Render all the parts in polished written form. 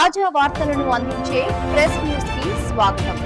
తాజా వార్తలను అందించే ప్రెస్ న్యూస్ కి స్వాగతం.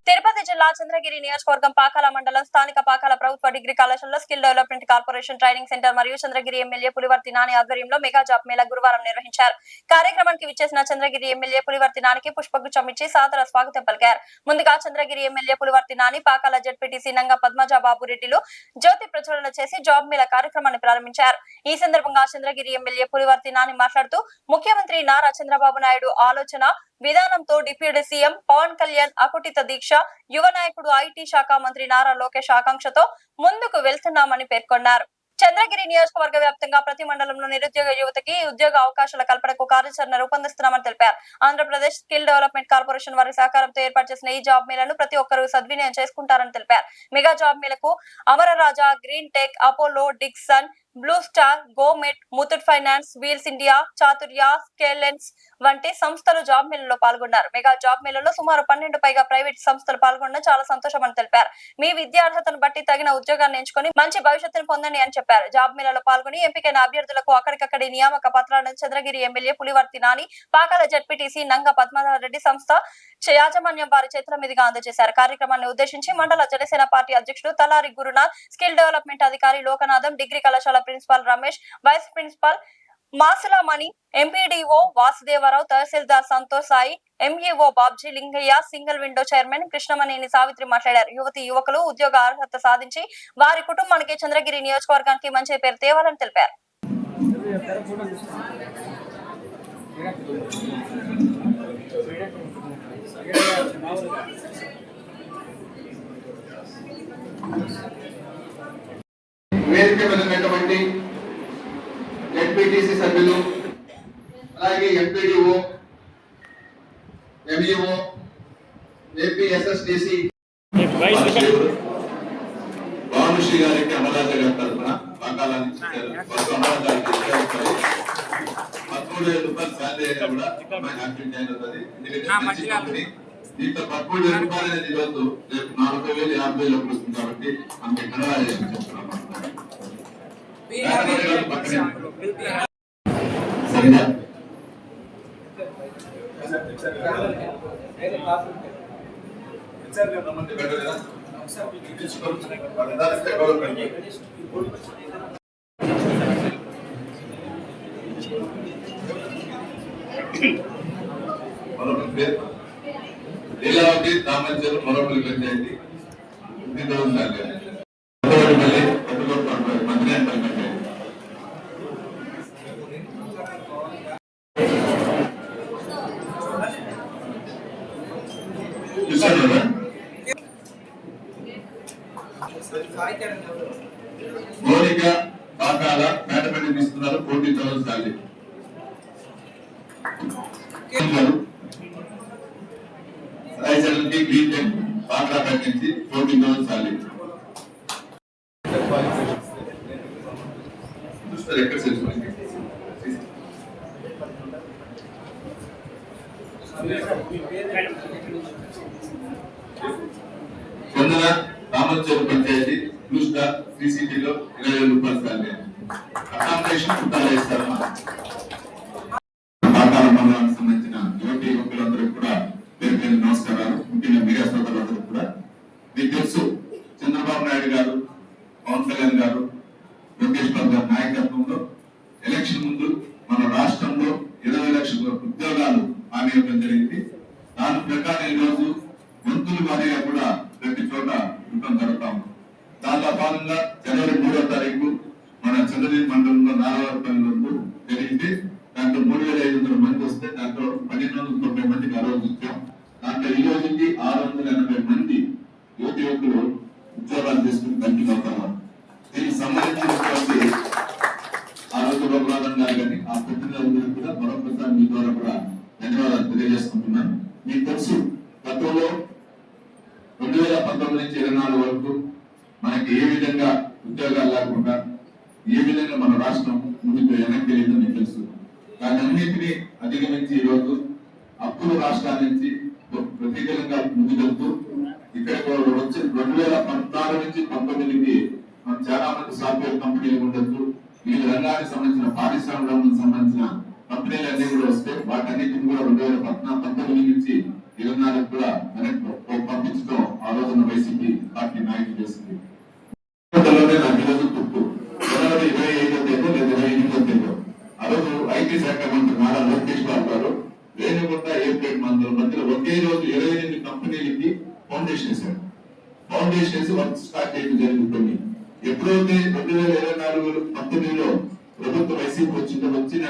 తిరుపతి జిల్లా చంద్రగిరి నియోజకవర్గం పాకాల మండలం స్థానిక పాకాల ప్రభుత్వ డిగ్రీ కళాశాలలో skill development corporation training centre మరియు చంద్రగిరి ఎమ్మెల్యే పులివర్తి నాని ఆధ్వర్యంలో మెగా జాబ్ మేళా గురువారం నిర్వహించారు. కార్యక్రమానికి విచ్చేసిన చంద్రగిరి ఎమ్మెల్యే పులివర్తి నానికి పుష్పగుచ్చం ఇచ్చి సాదర స్వాగతం పలికారు. ముందుగా చంద్రగిరి ఎమ్మెల్యే పులివర్తి నాని పాకాల జెడ్పీటీసీ నంగ పద్మజా బాబు రెడ్డిలు జ్యోతి ప్రజ్వలన చేసి జాబ్ మేళా కార్యక్రమాన్ని ప్రారంభించారు. ఈ సందర్భంగా చంద్రగిరి ఎమ్మెల్యే పులివర్తి నాని మాట్లాడుతూ ముఖ్యమంత్రి నారా చంద్రబాబు నాయుడు ఆలోచన విధానంతో డిప్యూటీ సీఎం పవన్ కళ్యాణ్ అకుటిత దీక్ష, యువ నాయకుడు ఐటీ శాఖ మంత్రి నారా లోకేష్ ఆకాంక్షతో ముందుకు వెళ్తున్నామని పేర్కొన్నారు. చంద్రగిరి నియోజకవర్గ వ్యాప్తంగా ప్రతి మండలంలో నిరుద్యోగ యువతకి ఉద్యోగ అవకాశాల కల్పనకు కార్యాచరణ రూపొందిస్తున్నామని తెలిపారు. ఆంధ్రప్రదేశ్ స్కిల్ డెవలప్మెంట్ కార్పొరేషన్ వారి సహకారంతో ఏర్పాటు చేసిన ఈ జాబ్ మేళను ప్రతి ఒక్కరూ సద్వినియోగం చేసుకుంటారని తెలిపారు. మెగా జాబ్ మేళకు Amararaja, Green Tech, Apollo, Dixon, Blue Star, గోమెట్, Muthoot Finance, Wheels India, Chaturya, స్కేలెన్స్ వంటి సంస్థలు జాబ్ మేళలో పాల్గొన్నారు. మెగా జాబ్ మేళలో సుమారు 12 పైగా ప్రైవేట్ సంస్థలు పాల్గొనడం చాలా సంతోషమని తెలిపారు. మీ విద్యార్హతను బట్టి తగిన ఉద్యోగాన్ని ఎంచుకొని మంచి భవిష్యత్తును పొందండి అని చెప్పారు. జాబ్ మేళలో పాల్గొని ఎంపికైన అభ్యర్థులకు అక్కడికక్కడి నియామక పత్రాలను చంద్రగిరి ఎమ్మెల్యే పులివర్తి నాని, పాకాల జెడ్పీటీసీ నంగ పద్మనారెడ్డి సంస్థ యాజమాన్యం వారి చేతుల మీదుగా అందజేశారు. కార్యక్రమాన్ని ఉద్దేశించి మండల జనసేన పార్టీ అధ్యక్షుడు తలారి గురునాథ్, స్కిల్ డెవలప్మెంట్ అధికారి లోకనాథం, డిగ్రీ కళాశాల principal Ramesh, vice principal Masulamani, MPDO Vasudevarao, tahsildar Santosh Sai, MEO Babji Lingaiah, single window chairman Krishnamaneni Savitri మాట్లాడారు. యువతి యువకులు ఉద్యోగ అర్హత సాధించి వారి కుటుంబానికి చంద్రగిరి నియోజకవర్గానికి మంచి పేరు తేవాలని తెలిపారు. వేదిక వెళ్ళినటువంటి జెడ్పీటీసీ సభ్యులు, అలాగే ఎంపీడీఓ, ఎంఈఓ, ఏపీఎస్ఎస్డిసి భానుశ్రీ గారికి అమరాజ గారి తరఫున పాకాల నుంచి 13,000 రూపాయలు శాలరీ అయినా కూడా యాక్టివ్ జాయిన్ అవుతుంది. ఎందుకంటే దీంట్లో 13,000 రూపాయలు అనేది ఈరోజు రేపు 40,000, 50,000 వస్తుంది కాబట్టి మనకి కనరాజేషన్ చెప్తున్నాం. సరేనా? లీలావతి దామర్చలు మరొకరు పెంచాయి మౌలిక పాకాల మేటపల్లి తీసుకున్నారు 40,000 శాలరీ. రాయచరణకి గ్రీన్ టెక్ పాకాల నుంచి 40,000 శాలరీ. ఎక్కడ కొందర రామచూరు పంచాయతీ బ్లూ స్టార్ సిసిటీలో 20,000 రూపాయలు శాలరీ. అకామిడేషన్ కుట్టాలు ఇస్తారు. పాకాల మండలానికి సంబంధించిన యువతి యువకులందరూ కూడా పేరు పేరు నమస్కారాలు. ముఖ్యంగా మీడియా సోదరులందరూ కూడా మీకు తెలుసు, చంద్రబాబు నాయుడు గారు, పవన్ కళ్యాణ్ గారు, లోకేష్ బాబు గారి నాయకత్వంలో ఎలక్షన్ ముందు మన రాష్ట్రంలో 20 లక్షల ఉద్యోగాలు హామీ ఇవ్వడం జరిగింది. దాని ప్రకారం ఈరోజు వంతుల వారీగా కూడా ప్రతి చోట ఇవ్వడం జరుగుతాం. దాంట్లో భాగంగా జనవరి 3వ తారీఖు మన చంద్రగిరి మండలంలో 4,000 జరిగింది. దాంట్లో 3,500 మంది వస్తే దాంట్లో 1,290 మందికి ఆ రోజు ఇచ్చాం. దాంట్లో ఈ రోజుకి 680 మంది యువతి యువకులు ఉద్యోగాలు తీసుకుని కంటిన్యూ అవుతున్నారు. దీనికి సంబంధించినటువంటి ఆ రోజు రఘునాథన్ గారు కానీ ఆ ప్రతినిధులందరూ కూడా మరొకసారి మీ ద్వారా కూడా ధన్యవాదాలు తెలియజేసుకుంటున్నాను. మీకు తెలుసు, గతంలో 2019 నుంచి 24 వరకు మనకి ఏ విధంగా ఉద్యోగాలు లేకుండా ఏ విధంగా మన రాష్ట్రం ముందుకు వెనక్కి వెళ్ళిందని తెలుసు. దాని అన్నింటినీ అధిగమించి ఈరోజు అప్పుల రాష్ట్రాల నుంచి ప్రత్యేకంగా ముందుకెళ్తూ ఇక్కడ వచ్చి 2014 నుంచి 19కి మనం చాలా మంది సాఫ్ట్వేర్ కంపెనీలు ఉండొచ్చు, ఈ రంగానికి సంబంధించిన పారిశ్రామిక రంగానికి సంబంధించిన కంపెనీలన్నీ కూడా వస్తే వాటన్నిటిని కూడా 2019 నుంచి 24 కూడా పంపించడం ఆ రోజున వైసీపీ పార్టీ నాయకులు చేసింది. నాకు ఈరోజు గుర్తు జనవరి 25వ తేదీ లేదా 28వ తేదీ ఆ రోజు ఐటీ శాఖ మంత్రి నారా లోకేష్ బాబు గారు రేణుగుంట ఎయిర్పోర్ట్ మంత్రుల మధ్యలో ఒకే రోజు 28 కంపెనీలకి ఫౌండేషన్ వేశారు. ఫౌండేషన్ వేసి వర్క్ స్టార్ట్ చేయడం జరుగుతుంది. ఎప్పుడైతే 2024-19లో ప్రభుత్వ వైసీపీ వచ్చిన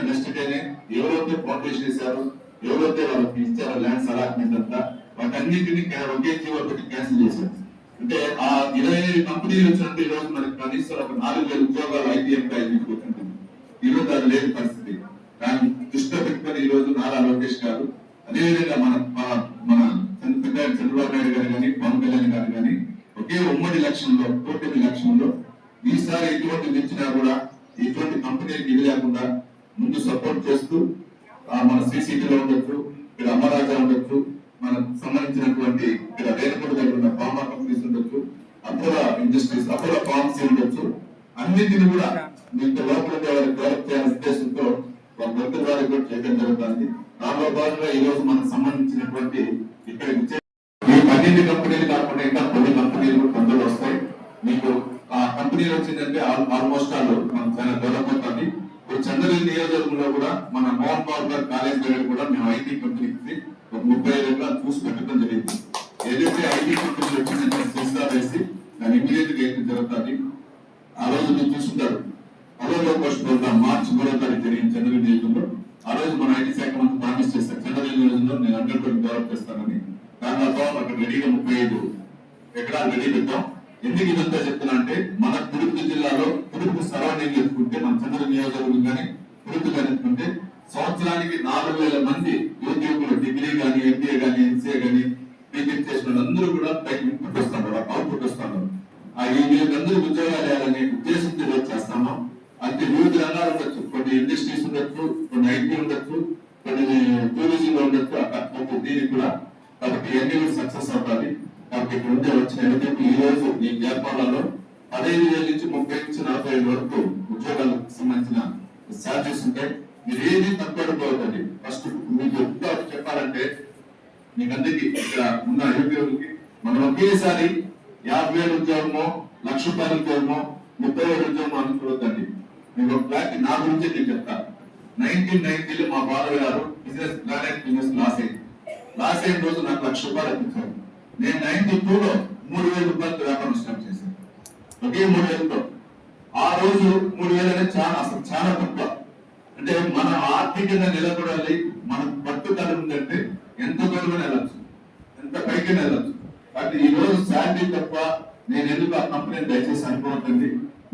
నెక్స్ట్ డేనే ఎవరైతే ఫౌండేషన్ వేశారు, ఎవరైతే వాళ్ళకి ఇచ్చారో ల్యాండ్స్ అలాట్మెంట్ అంతా వాటన్నిటిని ఒకే జీవో పెట్టి క్యాన్సిల్ చేశారు. అంటే ఆ 25 కంపెనీలు వచ్చినట్టు ఈ రోజు మనకి కనీసం ఒక 4,000 ఉద్యోగాలు ఐటీ ఎంప్లాయీలు ఉంటుంది. ఈ రోజు అది లేని పరిస్థితి. దాన్ని దృష్టిలో పెట్టుకుని ఈ రోజు నారా లోకేష్ గారు అదేవిధంగా మన చంద్రబాబు నాయుడు గారు కానీ పవన్ కళ్యాణ్ గారు కానీ ఒకే ఉమ్మడి లక్ష్యంలో కూటమి లక్ష్యంలో ఈసారి ఎటువంటి మించినా కూడా ఇటువంటి కంపెనీలకు ఇది లేకుండా ముందు సపోర్ట్ చేస్తూ మన శ్రీసిటీలో ఉండొచ్చు, ఇక్కడ అమరాజా ఉండొచ్చు, మనకు సంబంధించినటువంటి ఇక్కడ రేణుగుంట దగ్గర ఉన్న ఫార్మా కంపెనీస్ ఉండొచ్చు, అపోలో ఇండస్ట్రీస్, అపోలో ఫార్మసీ ఉండొచ్చు, అన్నింటిని కూడా మీకు లోపల డెవలప్ చేయాలనే ఉద్దేశంతో వాళ్ళ భక్తుల వారికి కూడా చేయడం జరుగుతుంది. దానిలో భాగంగా ఈ రోజు మనకు సంబంధించినటువంటి ఇక్కడ ఈ 12 కంపెనీలు కాకుండా ఇంకా కొన్ని కంపెనీలు కొందరు వస్తాయి. మీకు ఆ కంపెనీలు వచ్చిందంటే ఆల్మోస్ట్ మనకు చాలా డెవలప్ అవుతుంది. ఇప్పుడు చంద్రగిరి నియోజకవర్గంలో కూడా మన మోహన్ బాబు గారు కాలేజ్ దగ్గర కూడా మేము ఐటీ కంపెనీకి ఒక 35 ఎకరాలు చూసి పెట్టడం జరిగింది. ఏదైతే ఐటీ కంపెనీలు వచ్చిందంటే సెన్సార్ వేసి దాన్ని ఇమీడియట్ గా అయితే జరుగుతుంది. ఆ రోజు మీరు చూస్తుంటారు అలోలో పోస్ట్ ప్రోగ్రామ్ మార్చి 3వ తారీఖు జరిగింది చంద్రగిరి నియోజకవర్గంలో. ఆ రోజు మన ఐటీ శాఖ మంత్రి ప్రామిస్ చేస్తారు చంద్రగిరి నియోజకవర్గంలో నేను 100% డెవలప్ చేస్తానని. దాని తర్వాత అక్కడ రెడీగా 35 ఎకరాలు రెడీ పెట్టాం. ఎందుకు ఇదంతా చెప్తున్నా అంటే మన తిరుపతి జిల్లాలో తిరుపతి సరౌండింగ్ ఎత్తుకుంటే మన చంద్రగిరి నియోజకవర్గం కానీ తిరుపతి కానీ ఎత్తుకుంటే సంవత్సరానికి 4,000 మంది యువకులు డిగ్రీ కానీ ఎంబీఏ కానీ ఎంసీఏ కానీ బీటెక్ చేసిన అందరూ కూడా ఇన్పుట్ వస్తున్నారు, అవుట్పుట్ వస్తున్నారు. ఆ వీళ్ళందరూ ఉద్యోగాలు వేయాలనే ఉద్దేశంతో ఈరోజు చేస్తాము. అంటే వివిధ రంగాలు ఉండొచ్చు, కొన్ని ఇండస్ట్రీస్ ఉండొచ్చు, కొన్ని ఐటీ ఉండొచ్చు, కొన్ని టూరిజం లో ఉండొచ్చు. అక్కడ దీనికి కూడా కాబట్టి ఇవన్నీ కూడా సక్సెస్ అవుతాయి. కాబట్టి ఇక్కడ ఉండే వచ్చిన ఎందుకంటే ఈ రోజు ఈ ఏర్పాట్లలో 15,000 నుంచి 30 నుంచి 40,000 వరకు ఉద్యోగాలకు సంబంధించిన ఛార్జెస్ ఉంటాయి. మీరు ఏది తక్కువడుకోవద్దండి. ఫస్ట్ మీకు ఎంత చెప్పాలంటే మీకు అందరికి ఇక్కడ ఉన్న యువకులకి మనం ఒకేసారి 50,000 ఉద్యోగమో, ₹1,00,000 ఉద్యోగమో, 30,000 ఉద్యోగమో అనుకోవద్దండి. మీకు ఒక ఫ్లాట్ నా గురించి నేను చెప్తాను. 1990లో మా బాబు గారు బిజినెస్ లాస్ అయిన రోజు నాకు ₹1,00,000 ఇప్పించారు. నేను 92లో ₹3,000 వ్యాపారం స్టార్ట్ చేశాను. ఒకే 3,000తో. ఆ రోజు 3,000 అనేది చాలా తక్కువ. అంటే మనం ఆర్థికంగా నిలబడాలి, మన పట్టుదల ఉందంటే ఎంత దూరం వెళ్ళచ్చు, ఎంత పైకి వెళ్ళచ్చు. కాబట్టి ఈ రోజు శాలరీ తప్ప నేను ఎందుకు ఆ కంపెనీ దయచేసి అనుకోవద్దండి.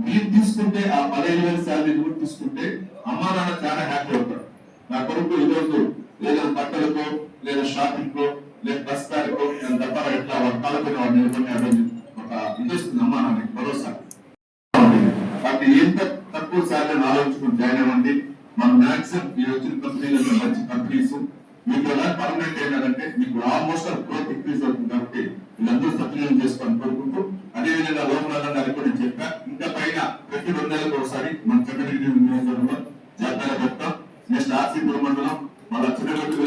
మీరు తీసుకుంటే ఆ 15,000 శాలరీ కూడా తీసుకుంటే అమ్మా నాన్న చాలా హ్యాపీ అవుతారు. నా కొరకు ఈ రోజు లేదా బట్టలకో లేదా షాపింగ్ కో లేదా ప్రస్తుతానికో నేను తప్ప ఎట్లా వర్తాలకుని వాడు నిలబడి ఒక ఇంట్రెస్ట్ అమ్మా నాన్నకి భరోసా. కాబట్టి ఎంత తక్కువ శాలరీ ఆలోచించుకుని జాయిన్ అవ్వండి. మన మ్యాక్సిమం ఈ వచ్చిన కంపెనీలలో మంచి కంపెనీస్ మీకు ఎలా పర్మనెంట్ అయినారంటే మీకు ఆల్మోస్ట్ గ్రోత్ ఇంక్రీజ్ అవుతుంది. కాబట్టి వీళ్ళందరూ సద్వినియోగం చేసుకొని కోరుకుంటూ అదేవిధంగా లోపల గారికి కూడా చెప్పా ఇంకా పైన ప్రతి 2 నెలలకు ఒకసారి మన చంద్రగిరి నియోజకవర్గంలో జాతర పెడతాం. నెక్స్ట్ ఆర్సీపూర్ మండలం మన చిన్నగొట్టులు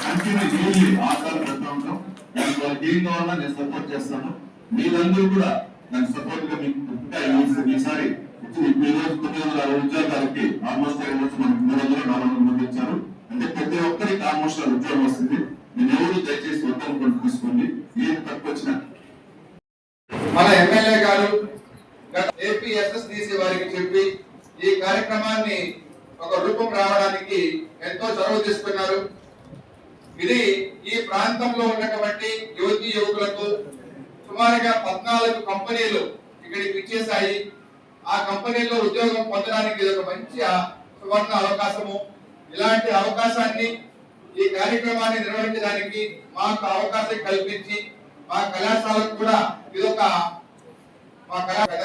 కంటిన్యూ ఆసాలు పెడతా ఉంటాం. దానికి వాళ్ళకి ఏం కావాలన్నా నేను సపోర్ట్ చేస్తాను. మీరందరూ కూడా నాకు సపోర్ట్ గా మీకు ఈసారి ఈ రోజు 960 ఉద్యోగాలకి ఆల్మోస్ట్ మనకు 300-400 మంది ఇచ్చారు. అంటే ప్రతి ఒక్కరికి ఆల్మోస్ట్ ఉద్యోగం వస్తుంది. నేను ఎవరు దయచేసి వద్దనుకోండి, తీసుకోండి. ఏది తక్కువ వచ్చినా మన ఎమ్మెల్యే గారు ఏపీఎస్ఎస్డిసి వారికి చెప్పి ఈ కార్యక్రమాన్ని ఒక రూపం రావడానికి ఎంతో చొరవ తీసుకున్నారు. ఇది ఈ ప్రాంతంలో ఉన్నటువంటి యువతీ యువకులకు సుమారుగా 14 కంపెనీలు ఇక్కడికి ఇచ్చేసాయి. ఆ కంపెనీలో ఉద్యోగం పొందడానికి ఇది ఒక మంచి సువర్ణ అవకాశము. ఇలాంటి అవకాశాన్ని ఈ కార్యక్రమాన్ని నిర్వహించడానికి మాకు అవకాశం కల్పించి మా కళాశాలకు కూడా ఇదొక మా కళాశాల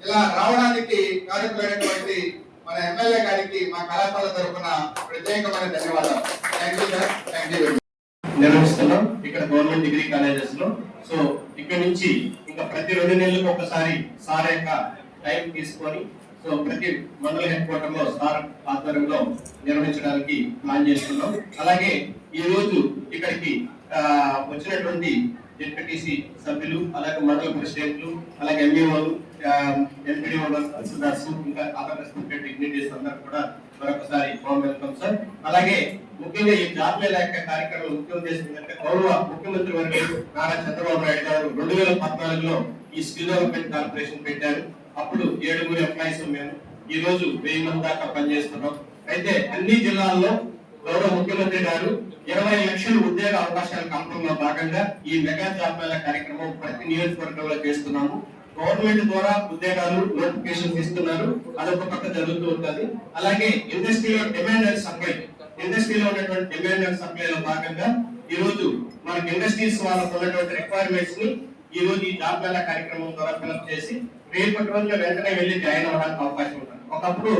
ఇలా రావడానికి కారకులైనటువంటి మన ఎమ్మెల్యే గారికి మా కళాశాల తరఫున ప్రత్యేకమైన ధన్యవాదాలు. Thank you sir. Thank you. నిర్వహిస్తున్నాం ఇక్కడ గవర్నమెంట్ డిగ్రీ కాలేజెస్ లో. సో ఇక్కడ నుంచి ఇంకా ప్రతి 2 నెలలకు ఒకసారి సార్ యొక్క టైం తీసుకొని సో ప్రతి మండల హెడ్ క్వార్టర్ లో సార్ ఆధ్వర్యంలో నిర్వహించడానికి ప్లాన్ చేస్తున్నాం. అలాగే ఈ రోజు ఇక్కడికి వచ్చినటువంటి జెడ్పీటీసీ సభ్యులు, అలాగే మండల ప్రెసిడెంట్లు, అలాగే ఎంఈఓలు, ఎంపీడీఓలు, తహసీల్దార్స్, ఇంకా అదర్ రెస్పెక్టెడ్ డిగ్నిటీస్ అందరూ కూడా మరొకసారి వెల్కమ్ సార్. అలాగే ముఖ్యంగా ఈ జాబ్ మేళా యొక్క కార్యక్రమం ముఖ్య ఉద్దేశం ఏంటంటే గౌరవ ముఖ్యమంత్రి వర్యులు నారా చంద్రబాబు నాయుడు గారు 2014లో ఈ స్కిల్ డెవలప్మెంట్ కార్పొరేషన్ పెట్టారు. అప్పుడు 7 ఎంప్లాయీస్ మేము ఈ రోజు 1000 మంది దాకా పనిచేస్తున్నాం. అయితే అన్ని జిల్లాల్లో గౌరవ ముఖ్యమంత్రి గారు 20 లక్షల ఉద్యోగ అవకాశాల కల్పనలో భాగంగా ఈ మెగా జాబ్ మేళా కార్యక్రమం ప్రతి నియోజకవర్గంలో చేస్తున్నాము. గవర్నమెంట్ ద్వారా ఉద్యోగాలు నోటిఫికేషన్ ఇస్తున్నారు, అదొక పక్క జరుగుతూ ఉంటుంది. అలాగే ఇండస్ట్రీలో డిమాండ్ అండ్ సప్లై, ఇండస్ట్రీలో ఉన్నటువంటి డిమాండ్ అండ్ సప్లై లో భాగంగా ఈ రోజు మనకి ఇండస్ట్రీస్ వాళ్ళకు ఉన్నటువంటి రిక్వైర్మెంట్స్ ని ఈ రోజు ఈ జాబ్ మేళా కార్యక్రమం ద్వారా ఫిలప్ చేసి రేపటి రోజున వెంటనే వెళ్ళి జాయిన్ అవ్వడానికి అవకాశం ఉంటుంది. ఒకప్పుడు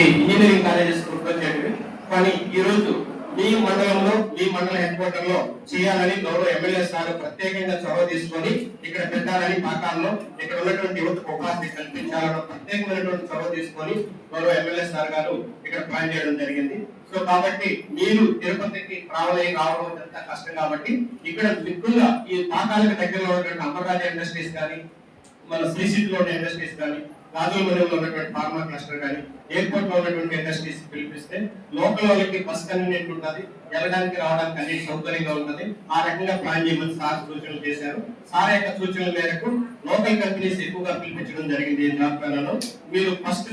ఇంజనీరింగ్ కాలేజెస్ గుర్తొచ్చేటివి, కానీ ఈ రోజు మీ మండలంలో మీ మండల హెడ్ క్వార్టర్ లో చేయాలని గౌరవ ఎమ్మెల్యే సార్ ప్రత్యేకంగా చొరవ తీసుకొని ఇక్కడ పెట్టాలని పాకాల్లో ఇక్కడ ఉన్నటువంటి యువతకు ఉపాధి కల్పించాలని ప్రత్యేకమైనటువంటి చొరవ తీసుకొని గౌరవ ఎమ్మెల్యే సార్ గారు ఇక్కడ ప్లాన్ చేయడం జరిగింది. సో కాబట్టి మీరు తిరుపతికి రావడం ఎంత కష్టం కాబట్టి ఇక్కడ ఎక్కువగా ఈ పాకాలకు దగ్గరలో ఉన్నటువంటి అమర్రాజ ఇండస్ట్రీస్ కానీ, మన శ్రీ సిటీలో ఉన్న ఇండస్ట్రీస్ కానీ, రాజులమూడిలో ఉన్నటువంటి ఫార్మా క్లస్టర్ కానీ, ఎయిర్పోర్ట్ లో ఉన్నటువంటి ఇండస్ట్రీస్ పిలిపిస్తే లోకల్ వాళ్ళకి బస్ కన్వీనియంట్ ఉంటుంది, వెళ్ళడానికి రావడానికి అన్ని సౌకర్యంగా ఉంటుంది. ఆ రకంగా ప్లాన్ చేయమని సార్ సూచనలు చేశారు. సార్ యొక్క సూచనల మేరకు లోకల్ కంపెనీస్ ఎక్కువగా పిలిపించడం జరిగింది. ఈ జాబ్ మేళాలో మీరు ఫస్ట్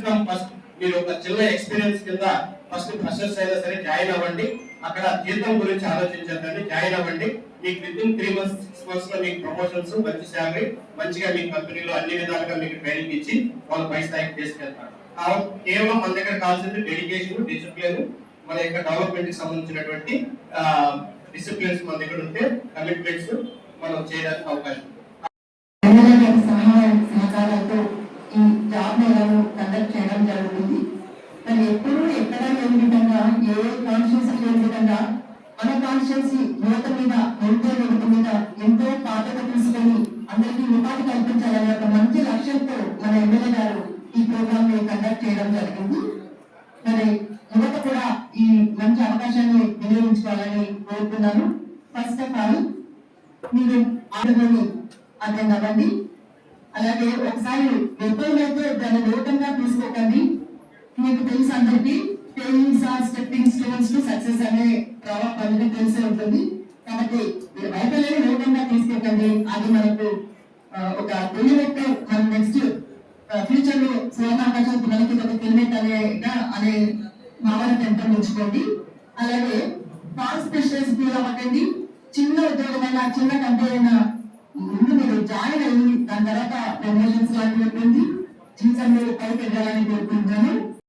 మీరు ఒక చిన్న ఎక్స్పీరియన్స్ కింద ఫస్ట్ ఫ్రెషర్స్ అయినా సరే జాయిన్ అవ్వండి. అక్కడ జీతం గురించి ఆలోచించండి, జాయిన్ అవ్వండి. మీకు వితిన్ 3 months 6 months లో మీకు ప్రమోషన్స్, మంచి శాలరీ, మంచిగా మీ కంపెనీలో అన్ని విధాలుగా మీకు ట్రైనింగ్ ఇచ్చి వాళ్ళు పై స్థాయికి తీసుకెళ్తారు. కేవలం మన దగ్గర కావాల్సింది డెడికేషన్, డిసిప్లిన్, మన యొక్క డెవలప్మెంట్ కి సంబంధించినటువంటి డిసిప్లిన్స్ మన దగ్గర ఉంటే కమిట్మెంట్స్ మనం చేయడానికి అవకాశం సహకారాలతో ఈ జాబ్ మేళాను కండక్ట్ చేయడం జరుగుతుంది. మరి ఎప్పుడు ఎక్కడ లేని విధంగా, ఏ కాన్స్టిట్యూన్సీ లేని విధంగా మన కాన్స్టిట్యూన్సీ యువత మీద, నిరుద్యోగ యువత మీద ఎంతో బాధ్యత తీసుకొని అందరికీ ఉపాధి కల్పించాలనే ఒక మంచి లక్ష్యంతో మన ఎమ్మెల్యే గారు ఈ ప్రోగ్రామ్ ని కండక్ట్ చేయడం జరిగింది. మరి యువత కూడా ఈ మంచి అవకాశాన్ని వినియోగించుకోవాలని కోరుతున్నాను. ఫస్ట్ ఆఫ్ ఆల్ మీరు ఆటోని అటెండ్ అవ్వండి. అలాగే ఒకసారి ఎప్పుడైతే దాన్ని లోకంగా తీసుకోకండి. మీకు తెలుసు అందరికీ failings are stepping stones to success అనే పద్ధతి తెలిసే ఉంటుంది. కాబట్టి మీరు వైఫల్యాన్ని లోకంగా తీసుకోకండి. అది మనకు ఒక తెలియనట్టు మనం నెక్స్ట్ ఫ్యూచర్ లో స్వర్ణాకాశం పిల్లలకి ఒక తెలియట్ అనే భావన పెంపొందించుకోండి. అలాగే ఫాల్స్ ప్రెషర్స్ ఫీల్ అవ్వకండి. చిన్న ఉద్యోగమైనా, చిన్న కంపెనీ అయినా ముందు మీరు జాయిన్ అయ్యి దాని తర్వాత ప్రమోషన్స్ లాంటివి ఉంటుంది. జీవితంలో పైకి వెళ్ళాలని కోరుకుంటున్నాను.